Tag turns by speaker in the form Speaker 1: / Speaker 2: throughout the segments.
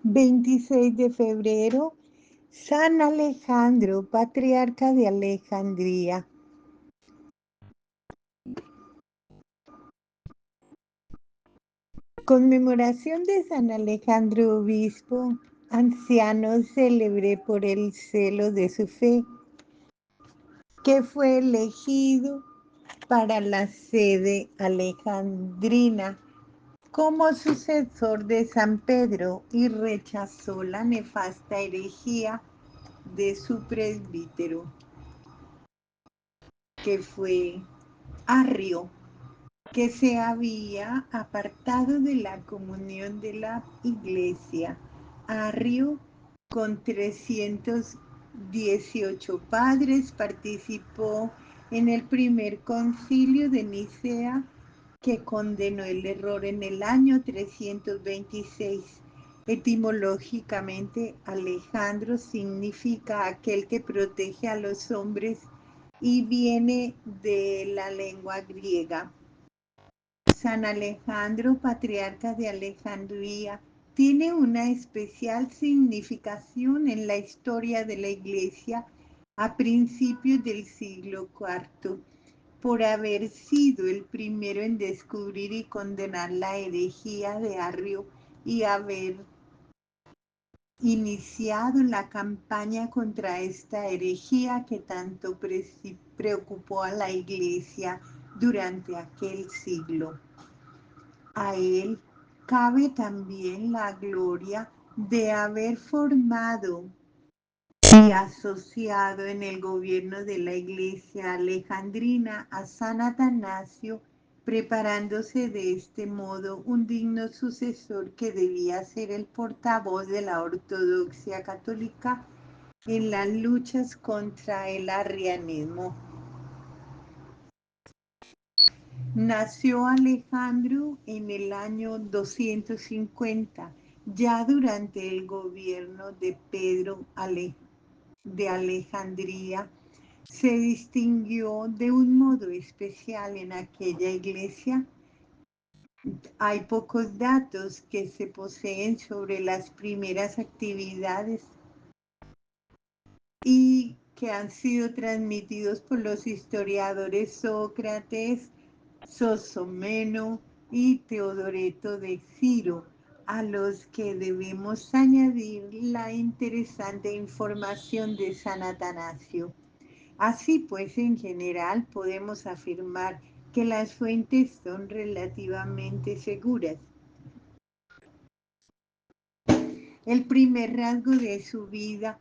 Speaker 1: 26 de febrero, San Alejandro, patriarca de Alejandría. Conmemoración de San Alejandro, obispo, anciano célebre por el celo de su fe, que fue elegido para la sede alejandrina como sucesor de San Pedro y rechazó la nefasta herejía de su presbítero, que fue Arrio, que se había apartado de la comunión de la iglesia. Arrio, con 318 padres, participó en el primer concilio de Nicea, que condenó el error en el año 326. Etimológicamente, Alejandro significa aquel que protege a los hombres y viene de la lengua griega. San Alejandro, patriarca de Alejandría, tiene una especial significación en la historia de la Iglesia a principios del siglo IV, por haber sido el primero en descubrir y condenar la herejía de Arrio y haber iniciado la campaña contra esta herejía que tanto preocupó a la Iglesia durante aquel siglo. A él cabe también la gloria de haber formado y asociado en el gobierno de la Iglesia alejandrina a San Atanasio, preparándose de este modo un digno sucesor que debía ser el portavoz de la ortodoxia católica en las luchas contra el arrianismo. Nació Alejandro en el año 250, ya durante el gobierno de Pedro de Alejandría. Se distinguió de un modo especial en aquella iglesia. Hay pocos datos que se poseen sobre las primeras actividades y que han sido transmitidos por los historiadores Sócrates, Sosomeno y Teodoreto de Ciro, a los que debemos añadir la interesante información de San Atanasio. Así pues, en general, podemos afirmar que las fuentes son relativamente seguras. El primer rasgo de su vida,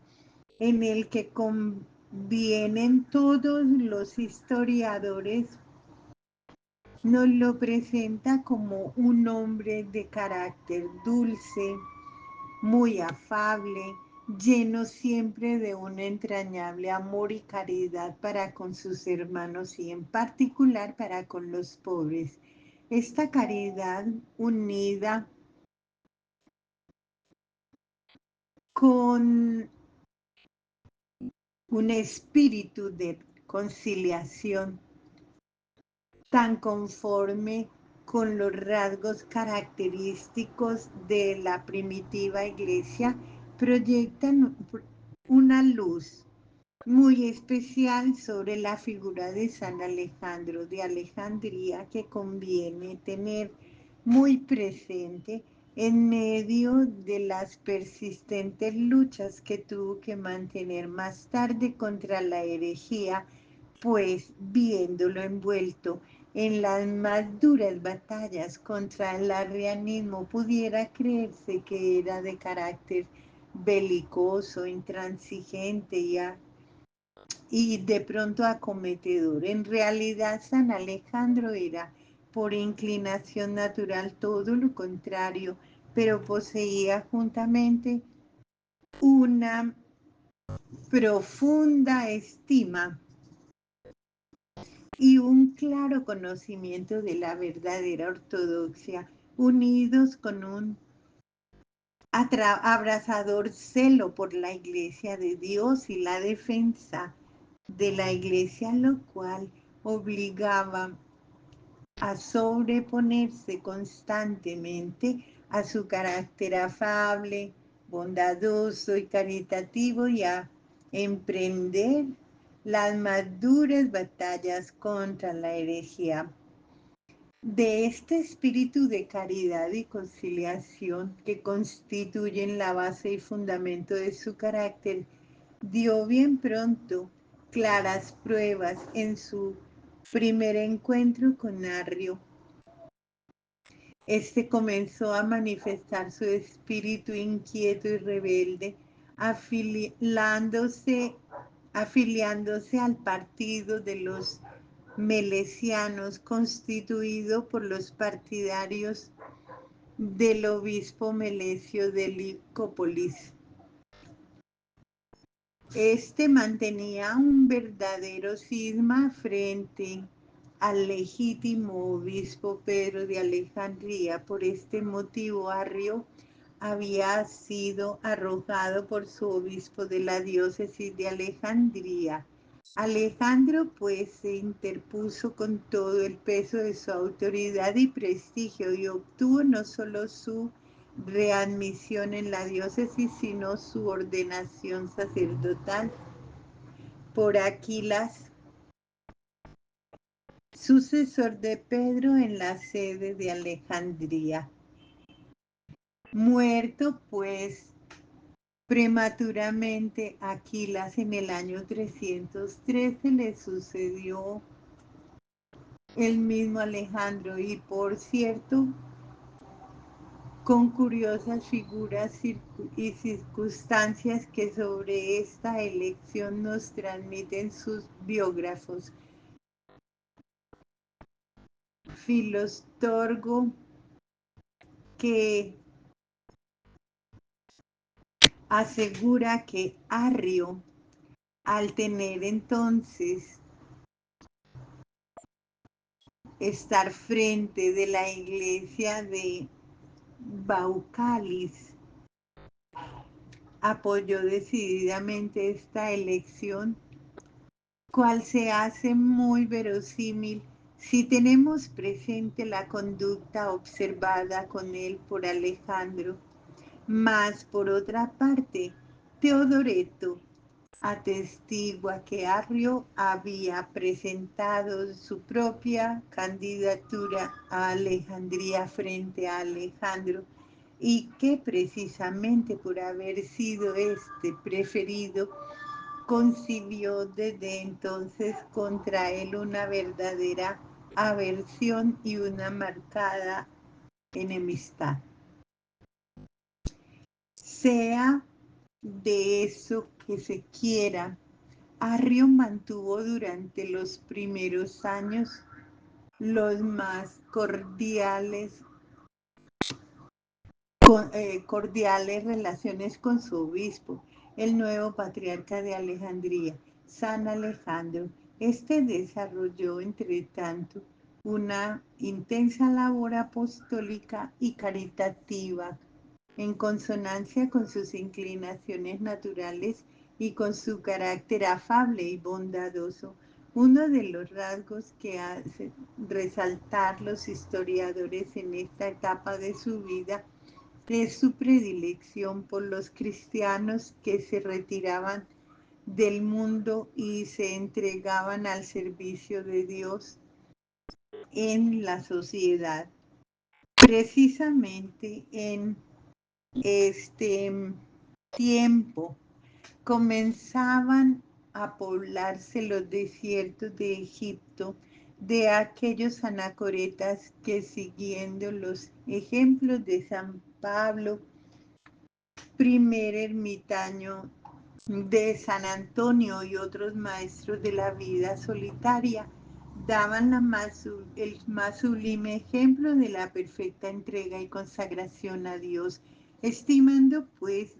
Speaker 1: en el que convienen todos los historiadores, nos lo presenta como un hombre de carácter dulce, muy afable, lleno siempre de un entrañable amor y caridad para con sus hermanos y en particular para con los pobres. Esta caridad unida con un espíritu de conciliación tan conforme con los rasgos característicos de la primitiva iglesia, proyectan una luz muy especial sobre la figura de San Alejandro de Alejandría, que conviene tener muy presente en medio de las persistentes luchas que tuvo que mantener más tarde contra la herejía, pues viéndolo envuelto en las más duras batallas contra el arrianismo, pudiera creerse que era de carácter belicoso, intransigente y de pronto acometedor. En realidad, San Alejandro era por inclinación natural todo lo contrario, pero poseía juntamente una profunda estima y un claro conocimiento de la verdadera ortodoxia, unidos con un abrasador celo por la Iglesia de Dios y la defensa de la Iglesia, lo cual obligaba a sobreponerse constantemente a su carácter afable, bondadoso y caritativo y a emprender las más duras batallas contra la herejía. De este espíritu de caridad y conciliación que constituyen la base y fundamento de su carácter, dio bien pronto claras pruebas en su primer encuentro con Arrio. Este comenzó a manifestar su espíritu inquieto y rebelde, afiliándose al partido de los melesianos, constituido por los partidarios del obispo Melesio de Licópolis. Este mantenía un verdadero cisma frente al legítimo obispo Pedro de Alejandría. Por este motivo, Arrio había sido arrojado por su obispo de la diócesis de Alejandría. Alejandro, pues, se interpuso con todo el peso de su autoridad y prestigio y obtuvo no solo su readmisión en la diócesis, sino su ordenación sacerdotal por Aquilas, sucesor de Pedro en la sede de Alejandría. Muerto, pues, prematuramente Aquilas en el año 313, le sucedió el mismo Alejandro y, por cierto, con curiosas figuras y circunstancias que sobre esta elección nos transmiten sus biógrafos. Filostorgo, que asegura que Arrio, al tener entonces estar frente de la iglesia de Baucalis, apoyó decididamente esta elección, cual se hace muy verosímil si tenemos presente la conducta observada con él por Alejandro. Mas, por otra parte, Teodoreto atestigua que Arrio había presentado su propia candidatura a Alejandría frente a Alejandro y que precisamente por haber sido este preferido, concibió desde entonces contra él una verdadera aversión y una marcada enemistad. Sea de eso que se quiera, Arrio mantuvo durante los primeros años los más cordiales relaciones con su obispo, el nuevo patriarca de Alejandría, San Alejandro. Este desarrolló, entre tanto, una intensa labor apostólica y caritativa en consonancia con sus inclinaciones naturales y con su carácter afable y bondadoso. Uno de los rasgos que hacen resaltar los historiadores en esta etapa de su vida es su predilección por los cristianos que se retiraban del mundo y se entregaban al servicio de Dios en la sociedad. Precisamente en este tiempo comenzaban a poblarse los desiertos de Egipto de aquellos anacoretas que, siguiendo los ejemplos de San Pablo, primer ermitaño de San Antonio y otros maestros de la vida solitaria, daban el más sublime ejemplo de la perfecta entrega y consagración a Dios, estimando pues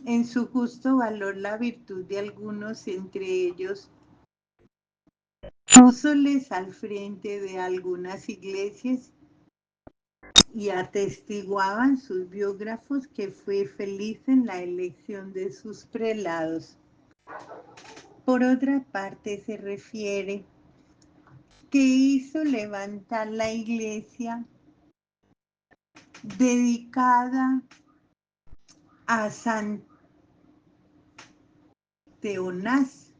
Speaker 1: en su justo valor la virtud de algunos, entre ellos púsoles al frente de algunas iglesias y atestiguaban sus biógrafos que fue feliz en la elección de sus prelados. Por otra parte, se refiere que hizo levantar la iglesia dedicada a San Teonás,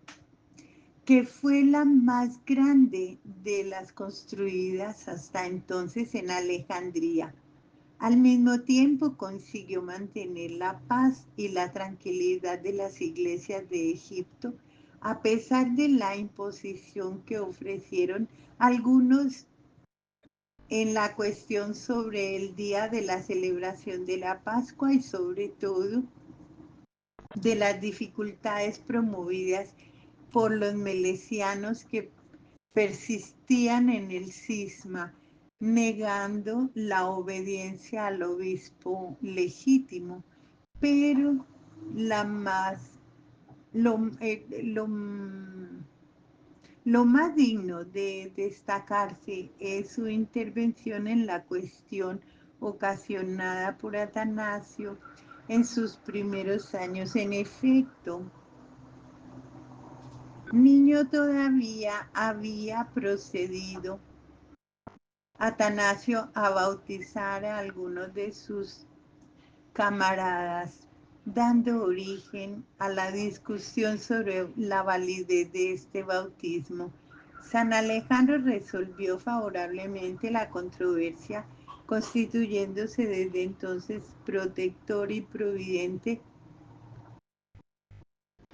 Speaker 1: que fue la más grande de las construidas hasta entonces en Alejandría. Al mismo tiempo consiguió mantener la paz y la tranquilidad de las iglesias de Egipto, a pesar de la imposición que ofrecieron algunos en la cuestión sobre el día de la celebración de la Pascua y sobre todo de las dificultades promovidas por los melesianos que persistían en el cisma, negando la obediencia al obispo legítimo, pero la más, lo, lo, lo más digno de destacarse es su intervención en la cuestión ocasionada por Atanasio en sus primeros años. En efecto, niño todavía había procedido Atanasio a bautizar a algunos de sus camaradas, dando origen a la discusión sobre la validez de este bautismo. San Alejandro resolvió favorablemente la controversia, constituyéndose desde entonces protector y providente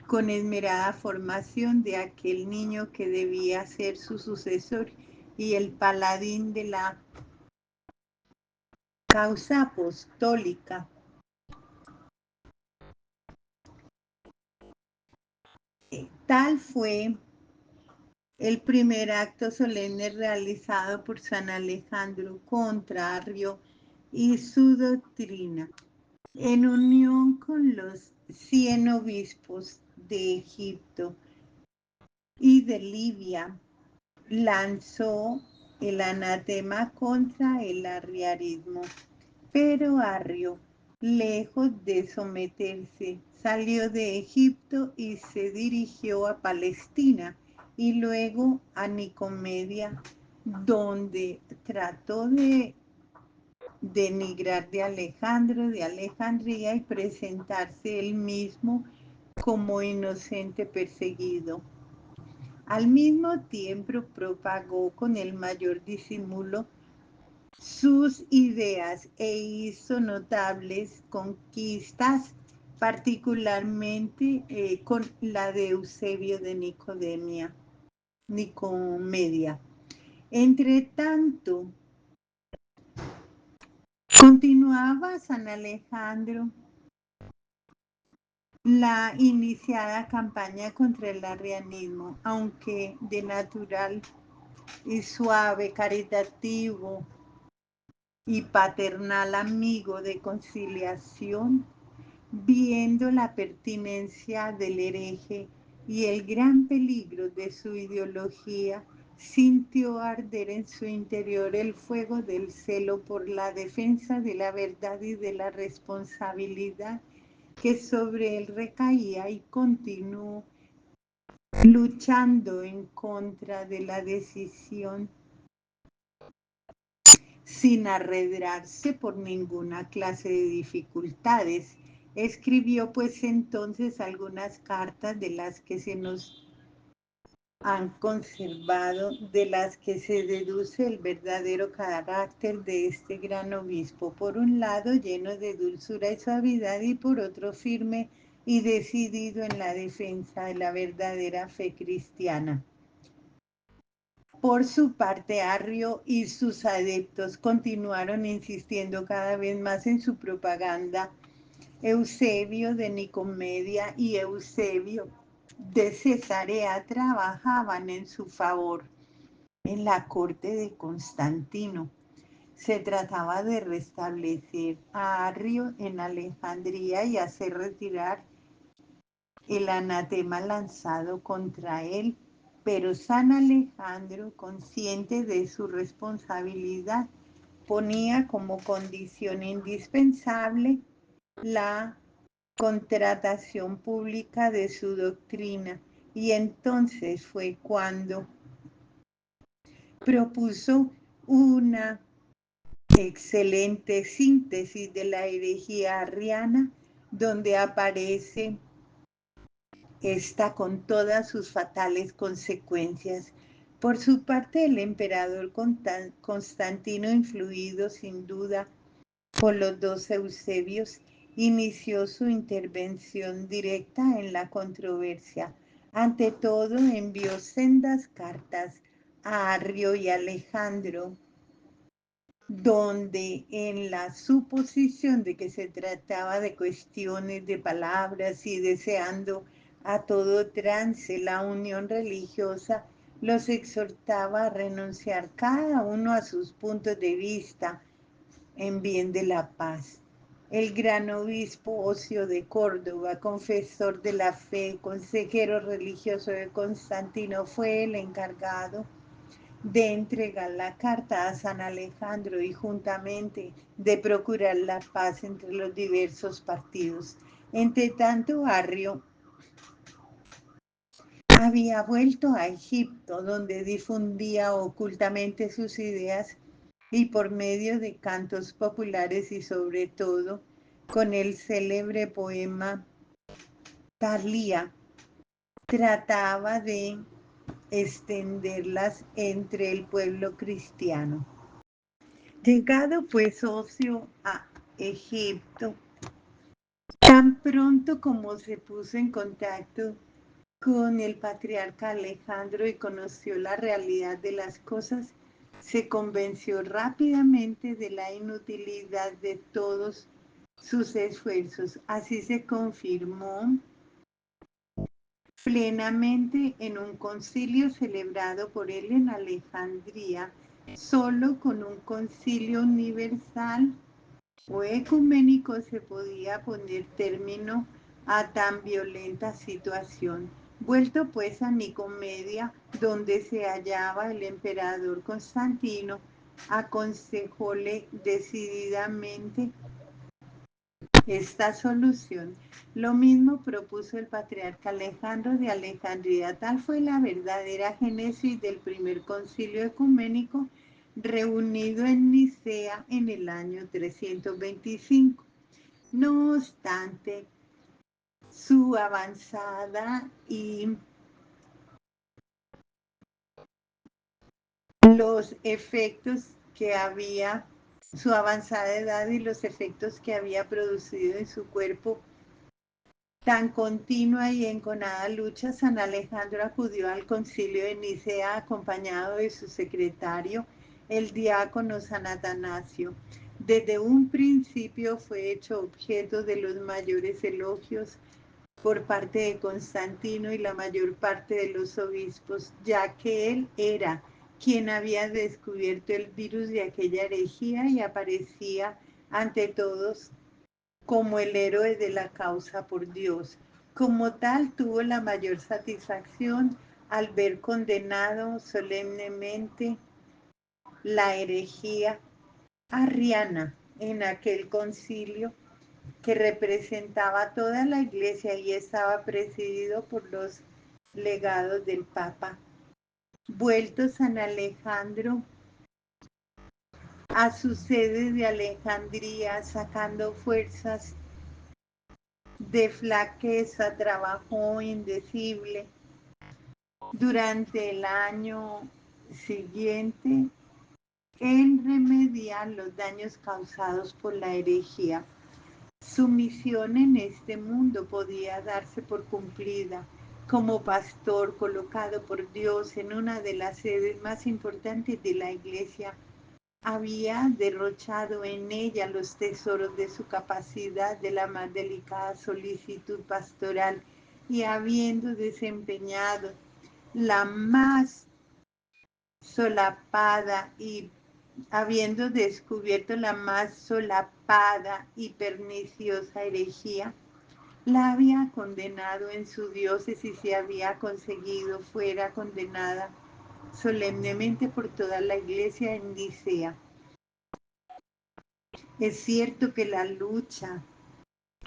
Speaker 1: con esmerada formación de aquel niño que debía ser su sucesor y el paladín de la causa apostólica. Tal fue el primer acto solemne realizado por San Alejandro contra Arrio y su doctrina, en unión con los 100 obispos de Egipto y de Libia, lanzó el anatema contra el arriarismo. Pero Arrio, lejos de someterse, salió de Egipto y se dirigió a Palestina y luego a Nicomedia, donde trató de denigrar de Alejandro de Alejandría y presentarse él mismo como inocente perseguido. Al mismo tiempo propagó con el mayor disimulo sus ideas e hizo notables conquistas, particularmente con la de Eusebio de Nicomedia. Entre tanto, continuaba San Alejandro la iniciada campaña contra el arrianismo, aunque de natural y suave, caritativo y paternal amigo de conciliación, viendo la pertinencia del hereje y el gran peligro de su ideología, sintió arder en su interior el fuego del celo por la defensa de la verdad y de la responsabilidad que sobre él recaía, y continuó luchando en contra de la decisión sin arredrarse por ninguna clase de dificultades. Escribió pues entonces algunas cartas de las que se nos han conservado, de las que se deduce el verdadero carácter de este gran obispo. Por un lado, lleno de dulzura y suavidad, y por otro, firme y decidido en la defensa de la verdadera fe cristiana. Por su parte, Arrio y sus adeptos continuaron insistiendo cada vez más en su propaganda. Eusebio de Nicomedia y Eusebio de Cesarea trabajaban en su favor en la corte de Constantino. Se trataba de restablecer a Arrio en Alejandría y hacer retirar el anatema lanzado contra él, pero San Alejandro, consciente de su responsabilidad, ponía como condición indispensable la contratación pública de su doctrina, y entonces fue cuando propuso una excelente síntesis de la herejía arriana, donde aparece esta con todas sus fatales consecuencias. Por su parte, el emperador Constantino, influido sin duda por los dos Eusebios, inició su intervención directa en la controversia. Ante todo, envió sendas cartas a Arrio y Alejandro, donde en la suposición de que se trataba de cuestiones de palabras y deseando a todo trance la unión religiosa, los exhortaba a renunciar cada uno a sus puntos de vista en bien de la paz. El gran obispo Ocio de Córdoba, confesor de la fe, consejero religioso de Constantino, fue el encargado de entregar la carta a San Alejandro y juntamente de procurar la paz entre los diversos partidos. Entre tanto, Arrio había vuelto a Egipto, donde difundía ocultamente sus ideas y por medio de cantos populares y sobre todo con el célebre poema Thalía, trataba de extenderlas entre el pueblo cristiano. Llegado pues Ocio a Egipto, tan pronto como se puso en contacto con el patriarca Alejandro y conoció la realidad de las cosas, se convenció rápidamente de la inutilidad de todos sus esfuerzos. Así se confirmó plenamente en un concilio celebrado por él en Alejandría. Solo con un concilio universal o ecuménico se podía poner término a tan violenta situación. Vuelto pues a Nicomedia, donde se hallaba el emperador Constantino, aconsejóle decididamente esta solución. Lo mismo propuso el patriarca Alejandro de Alejandría. Tal fue la verdadera génesis del primer concilio ecuménico reunido en Nicea en el año 325. No obstante, su avanzada y los efectos que había, su avanzada edad y los efectos que había producido en su cuerpo, tan continua y enconada lucha, San Alejandro acudió al concilio de Nicea acompañado de su secretario, el diácono San Atanasio. Desde un principio fue hecho objeto de los mayores elogios por parte de Constantino y la mayor parte de los obispos, ya que él era quien había descubierto el virus de aquella herejía y aparecía ante todos como el héroe de la causa por Dios. Como tal, tuvo la mayor satisfacción al ver condenado solemnemente la herejía arriana en aquel concilio que representaba a toda la iglesia y estaba presidido por los legados del Papa. Vuelto San Alejandro a su sede de Alejandría, sacando fuerzas de flaqueza, trabajó indecible durante el año siguiente en remediar los daños causados por la herejía. Su misión en este mundo podía darse por cumplida como pastor colocado por Dios en una de las sedes más importantes de la Iglesia. Había derrochado en ella los tesoros de su capacidad de la más delicada solicitud pastoral y habiendo desempeñado la más solapada y habiendo descubierto la más solapada y perniciosa herejía, la había condenado en su diócesis y había conseguido fuera condenada solemnemente por toda la iglesia en Nicea. Es cierto que la lucha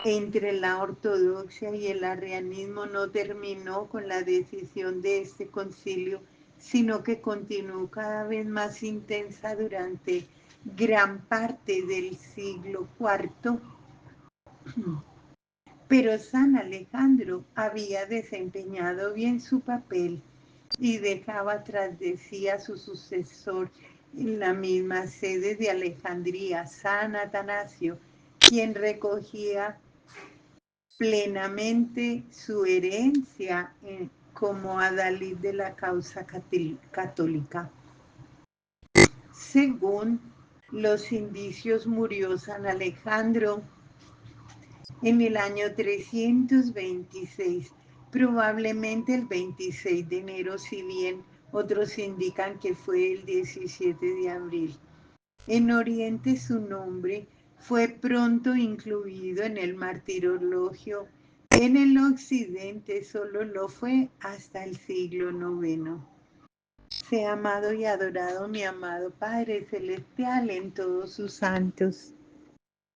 Speaker 1: entre la ortodoxia y el arrianismo no terminó con la decisión de este concilio, sino que continuó cada vez más intensa durante gran parte del siglo IV Pero San Alejandro había desempeñado bien su papel y dejaba tras de sí a su sucesor en la misma sede de Alejandría, San Atanasio, quien recogía plenamente su herencia como adalid de la causa católica. Según los indicios, murió San Alejandro en el año 326, probablemente el 26 de enero, si bien otros indican que fue el 17 de abril. En Oriente su nombre fue pronto incluido en el martirologio. En el Occidente solo lo fue hasta el siglo IX. Sea amado y adorado mi amado Padre Celestial en todos sus santos.